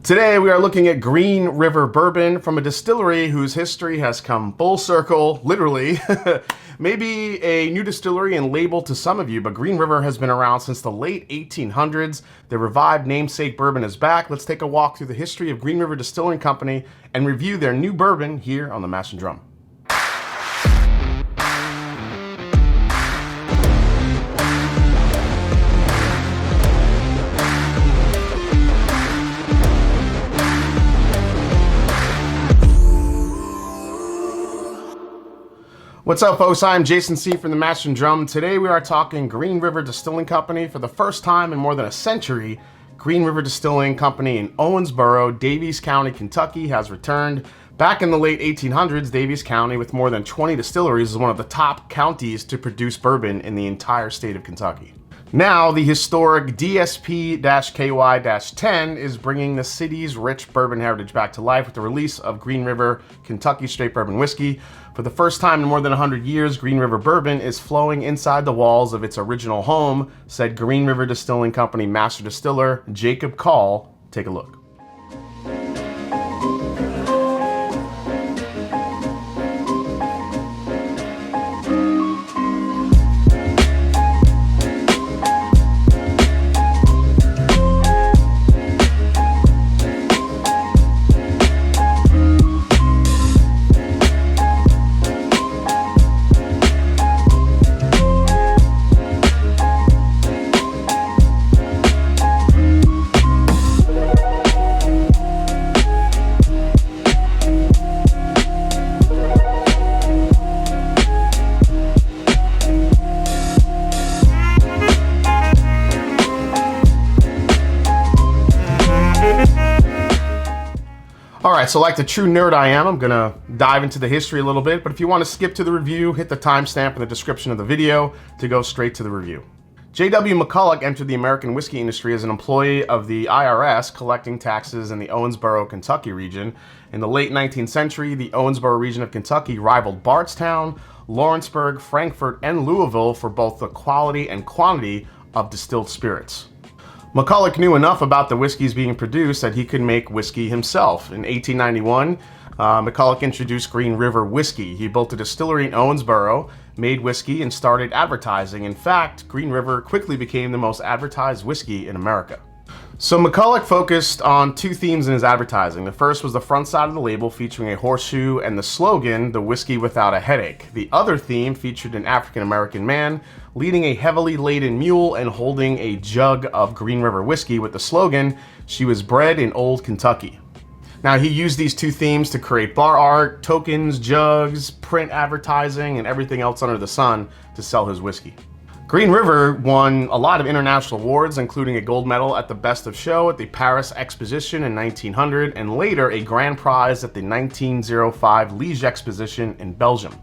Today we are looking at Green River Bourbon from a distillery whose history has come full circle, literally. Maybe a new distillery and label to some of you, but Green River has been around since the late 1800s. The revived namesake bourbon is back. Let's take a walk through the history of Green River Distilling Company and review their new bourbon here on the Mash and Drum. What's up, folks? I'm Jason C. from the Mash and Drum. Today we are talking Green River Distilling Company. For the first time in more than a century, Green River Distilling Company in Owensboro, Daviess County, Kentucky has returned. Back in the late 1800s, Daviess County, with more than 20 distilleries, is one of the top counties to produce bourbon in the entire state of Kentucky. Now, the historic DSP-KY-10 is bringing the city's rich bourbon heritage back to life with the release of Green River Kentucky Straight Bourbon Whiskey. For the first time in more than 100 years, Green River Bourbon is flowing inside the walls of its original home, said Green River Distilling Company Master Distiller Jacob Call. Take a look. Alright, so like the true nerd I am, I'm gonna dive into the history a little bit, but if you want to skip to the review, hit the timestamp in the description of the video to go straight to the review. J.W. McCulloch entered the American whiskey industry as an employee of the IRS, collecting taxes in the Owensboro, Kentucky region. In the late 19th century, the Owensboro region of Kentucky rivaled Bardstown, Lawrenceburg, Frankfort, and Louisville for both the quality and quantity of distilled spirits. McCulloch knew enough about the whiskeys being produced that he could make whiskey himself. In 1891, McCulloch introduced Green River Whiskey. He built a distillery in Owensboro, made whiskey, and started advertising. In fact, Green River quickly became the most advertised whiskey in America. So McCulloch focused on two themes in his advertising. The first was the front side of the label featuring a horseshoe and the slogan, "The whiskey without a headache." The other theme featured an African-American man leading a heavily laden mule and holding a jug of Green River whiskey with the slogan, "She was bred in Old Kentucky." Now, he used these two themes to create bar art, tokens, jugs, print advertising, and everything else under the sun to sell his whiskey. Green River won a lot of international awards, including a gold medal at the Best of Show at the Paris Exposition in 1900, and later a grand prize at the 1905 Liège Exposition in Belgium.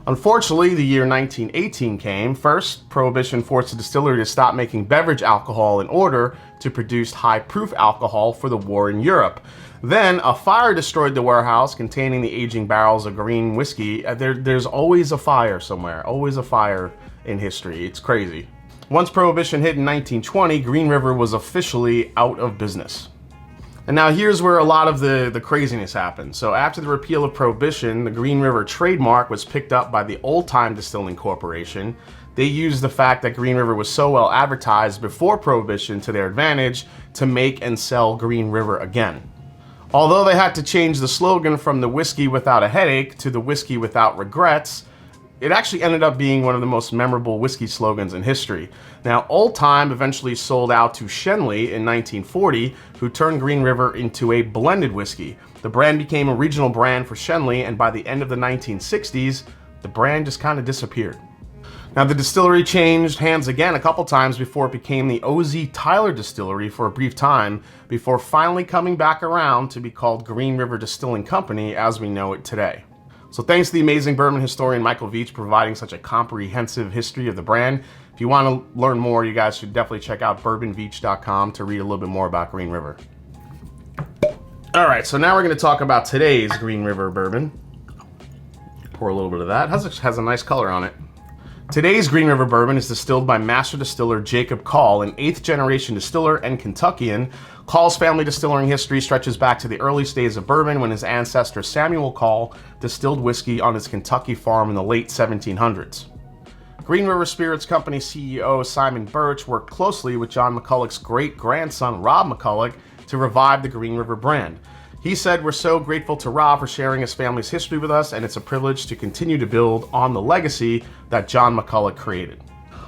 Unfortunately, the year 1918 came. First, Prohibition forced the distillery to stop making beverage alcohol in order to produce high-proof alcohol for the war in Europe. Then, a fire destroyed the warehouse containing the aging barrels of green whiskey. There's always a fire somewhere, always a fire in history. It's crazy. Once Prohibition hit in 1920, Green River was officially out of business. And now here's where a lot of the craziness happened. So after the repeal of Prohibition, the Green River trademark was picked up by the Old Time Distilling Corporation. They used the fact that Green River was so well advertised before Prohibition to their advantage to make and sell Green River again. Although they had to change the slogan from the whiskey without a headache to the whiskey without regrets, it actually ended up being one of the most memorable whiskey slogans in history. Now, Old Time eventually sold out to Shenley in 1940, who turned Green River into a blended whiskey. The brand became a regional brand for Shenley, and by the end of the 1960s, the brand just kind of disappeared. Now, the distillery changed hands again a couple times before it became the O.Z. Tyler Distillery for a brief time, before finally coming back around to be called Green River Distilling Company as we know it today. So thanks to the amazing bourbon historian Michael Veach providing such a comprehensive history of the brand. If you want to learn more, you guys should definitely check out bourbonveach.com to read a little bit more about Green River. All right, so now we're going to talk about today's Green River bourbon. Pour a little bit of that. Has a nice color on it. Today's Green River Bourbon is distilled by master distiller Jacob Call, an 8th generation distiller and Kentuckian. Call's family distilling history stretches back to the earliest days of bourbon when his ancestor Samuel Call distilled whiskey on his Kentucky farm in the late 1700s. Green River Spirits Company CEO Simon Birch worked closely with John McCulloch's great-grandson Rob McCulloch to revive the Green River brand. He said, "We're so grateful to Rob for sharing his family's history with us, and it's a privilege to continue to build on the legacy that John McCulloch created."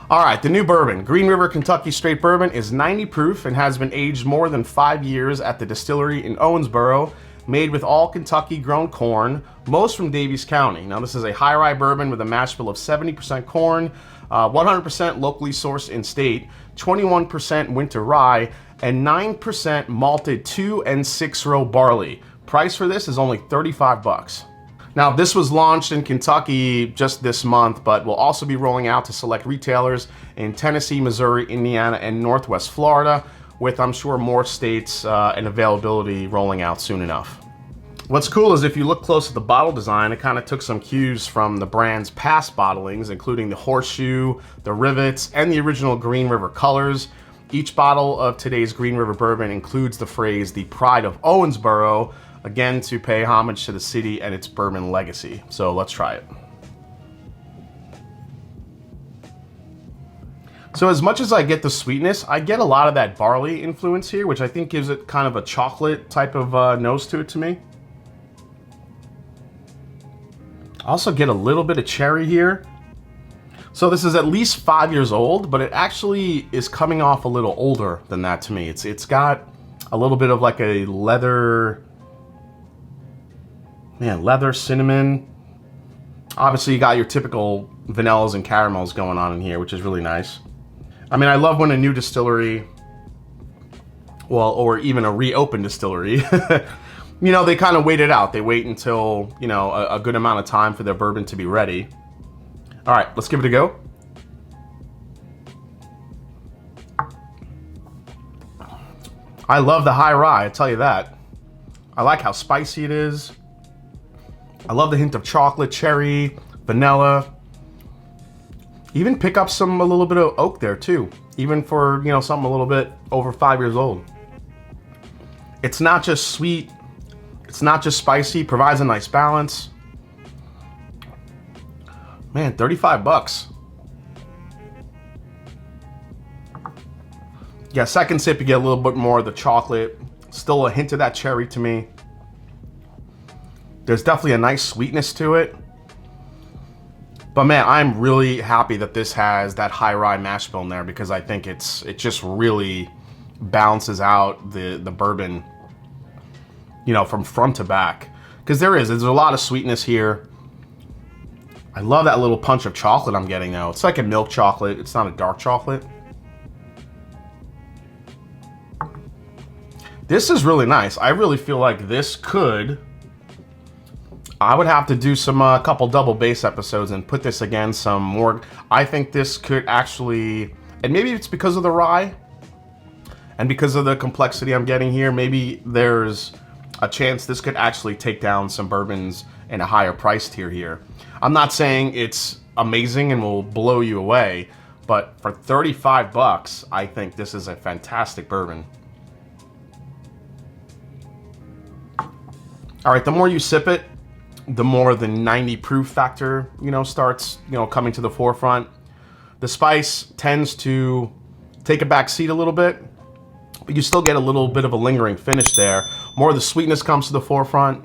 All right, the new bourbon. Green River Kentucky Straight Bourbon is 90 proof and has been aged more than 5 years at the distillery in Owensboro, made with all Kentucky-grown corn, most from Daviess County. Now, this is a high rye bourbon with a mash bill of 70% corn, 100% locally sourced in-state, 21% winter rye, and 9% malted 2- and 6-row barley. Price for this is only $35. Now, this was launched in Kentucky just this month, but will also be rolling out to select retailers in Tennessee, Missouri, Indiana, and Northwest Florida, with, I'm sure, more states and availability rolling out soon enough. What's cool is if you look close at the bottle design, it kind of took some cues from the brand's past bottlings, including the horseshoe, the rivets, and the original Green River colors. Each bottle of today's Green River Bourbon includes the phrase, "the pride of Owensboro," again to pay homage to the city and its bourbon legacy. So let's try it. So as much as I get the sweetness, I get a lot of that barley influence here, which I think gives it kind of a chocolate type of nose to it to me. I also get a little bit of cherry here. So this is at least 5 years old, but it actually is coming off a little older than that to me. It's got a little bit of like a leather, cinnamon. Obviously you got your typical vanillas and caramels going on in here, which is really nice. I mean, I love when a new distillery, well, or even a reopened distillery, you know, they kind of wait it out. They wait until, you know, a good amount of time for their bourbon to be ready. All right, let's give it a go. I love the high rye, I tell you that. I like how spicy it is. I love the hint of chocolate, cherry, vanilla. Even pick up a little bit of oak there too, even for, you know, something a little bit over 5 years old. It's not just sweet, it's not just spicy, provides a nice balance. Man, $35. Yeah, second sip you get a little bit more of the chocolate, still a hint of that cherry to me. There's definitely a nice sweetness to it. But man, I'm really happy that this has that high rye mash bill in there, because I think it just really balances out the bourbon, you know, from front to back. Because there's a lot of sweetness here. I love that little punch of chocolate I'm getting now. It's like a milk chocolate. It's not a dark chocolate. This is really nice. I really feel like this could... I would have to do a couple double bass episodes and put this against some more. I think this could actually, and maybe it's because of the rye and because of the complexity I'm getting here, maybe there's a chance this could actually take down some bourbons in a higher price tier here. I'm not saying it's amazing and will blow you away, but for $35, I think this is a fantastic bourbon. All right, the more you sip it, the more the 90 proof factor, you know, starts, you know, coming to the forefront. The spice tends to take a back seat a little bit, but you still get a little bit of a lingering finish there. More of the sweetness comes to the forefront,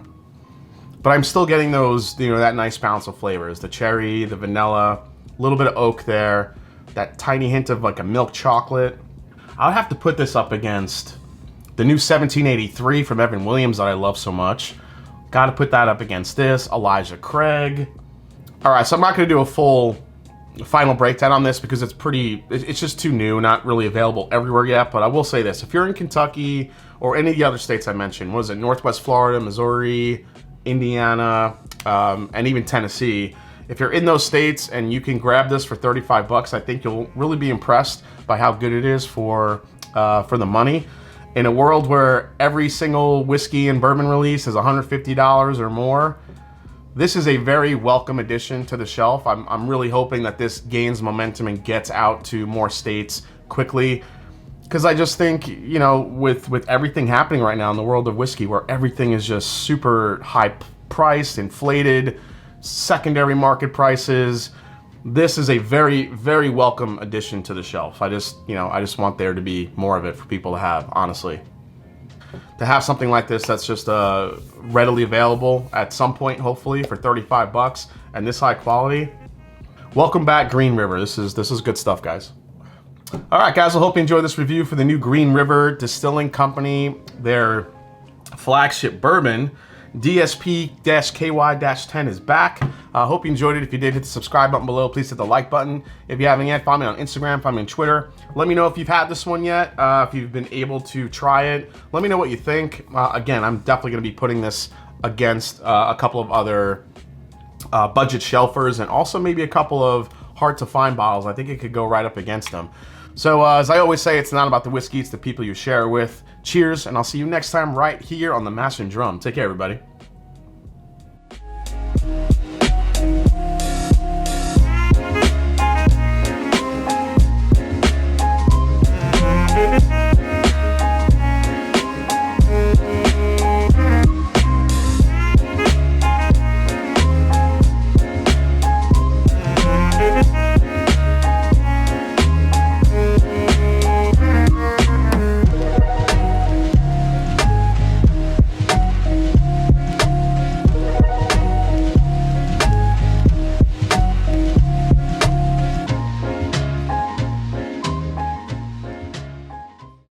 but I'm still getting those, you know, that nice balance of flavors. The cherry, the vanilla, a little bit of oak there, that tiny hint of like a milk chocolate. I would have to put this up against the new 1783 from Evan Williams that I love so much. Got to put that up against this, Elijah Craig. All right, so I'm not going to do a full final breakdown on this because it's just too new, not really available everywhere yet. But I will say this, if you're in Kentucky or any of the other states I mentioned, what is it, Northwest Florida, Missouri, Indiana, and even Tennessee, if you're in those states and you can grab this for $35, I think you'll really be impressed by how good it is for the money. In a world where every single whiskey and bourbon release is $150 or more, This is a very welcome addition to the shelf. I'm really hoping that this gains momentum and gets out to more states quickly, because I just think, you know, with everything happening right now in the world of whiskey, where everything is just super high priced, inflated, secondary market prices, this is a very, very welcome addition to the shelf. I just want there to be more of it for people to have, honestly. To have something like this that's just readily available at some point, hopefully, for 35 bucks and this high quality. Welcome back, Green River. This is good stuff, guys. All right, guys, I hope you enjoyed this review for the new Green River Distilling Company, their flagship bourbon. DSP-KY-10 is back. I hope you enjoyed it. If you did, hit the subscribe button below. Please hit the like button. If you haven't yet, follow me on Instagram, follow me on Twitter. Let me know if you've had this one yet, if you've been able to try it. Let me know what you think. Again, I'm definitely going to be putting this against a couple of other budget shelfers, and also maybe a couple of hard-to-find bottles. I think it could go right up against them. So as I always say, it's not about the whiskey, it's the people you share it with. Cheers, and I'll see you next time right here on the Mash and Drum. Take care, everybody.